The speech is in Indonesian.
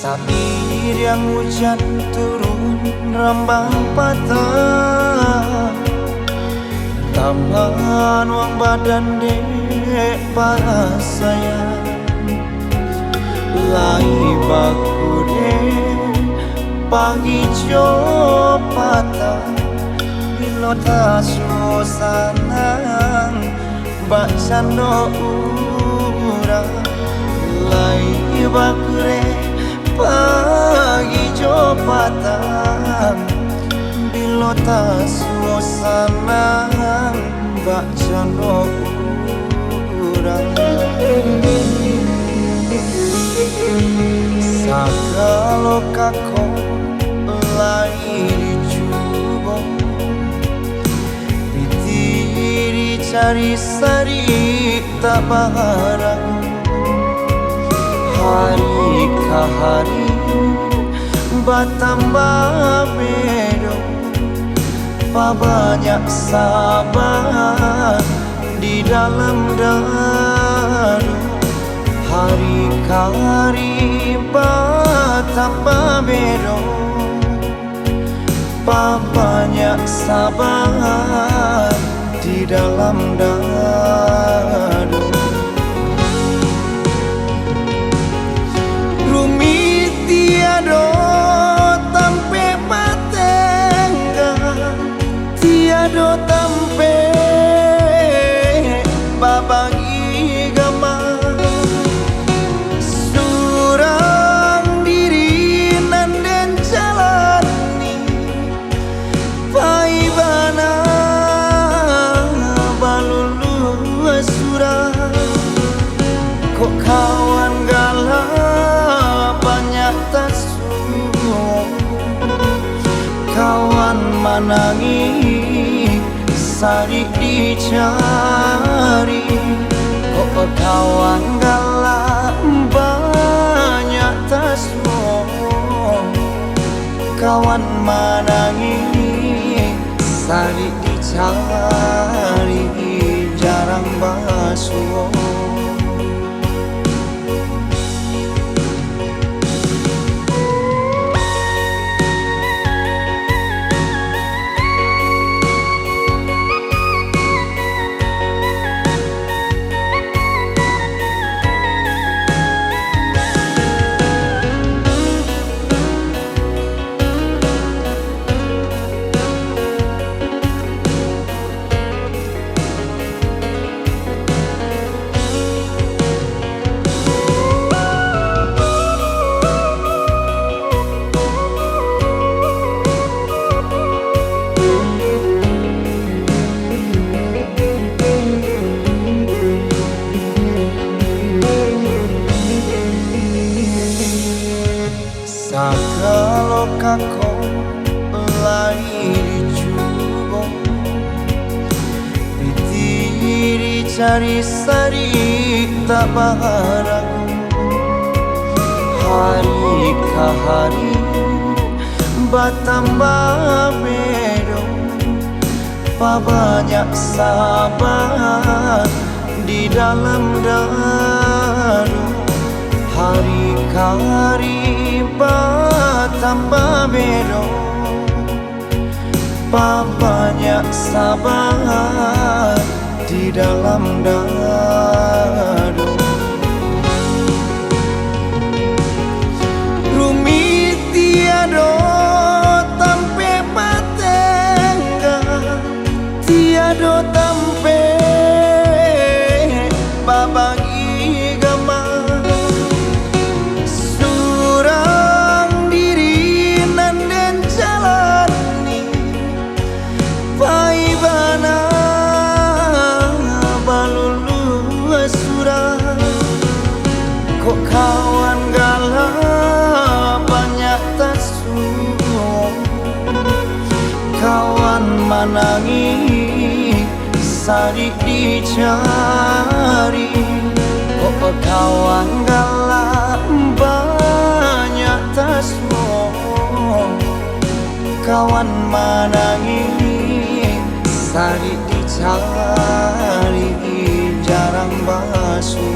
Sair yang hujan turun rambang patah, taman wang badan dek para sayang. Lai baku dek pagi jo patah, bilo ta suasanang bak cando urang. Lai baku dek pagi jo patah, bilo ta suasanang bak cando urang. Sakalo kako lai dicubo, ditiri cari sari tak barang. Hari ke hari bertambah bedo, banyak sabar di dalam dadu. Hari ke hari bertambah bedo, banyak sabar di dalam dadu. Rumit tiado tampe matengga, tiado tampe babagi gama. Surang diri nanden jalani, paibana balulu surang. Kok kawan galau banyak tasuk, kawan manangi sari dicari. Kok kawan galak banyak tasuk, kawan manangi sari dicari. Jarang basuh sakalo kako lai dicubo, ditiri cari sari tak barang. Hari ke hari bertambah bedo, banyak sabar di dalam dadu. Hari ke hari bertambah bedo, banyak sabar di dalam dadu. Rumit tiado tampe matengga, tiado tampe babagi gama. Surang diri nanden jalani, paibana balulu surang. Kok kawan galak banyak tasuk, kawan manangi sari dicari. Kok kawan galak banyak tasuk, kawan manangi sari dicari. Jarang basuh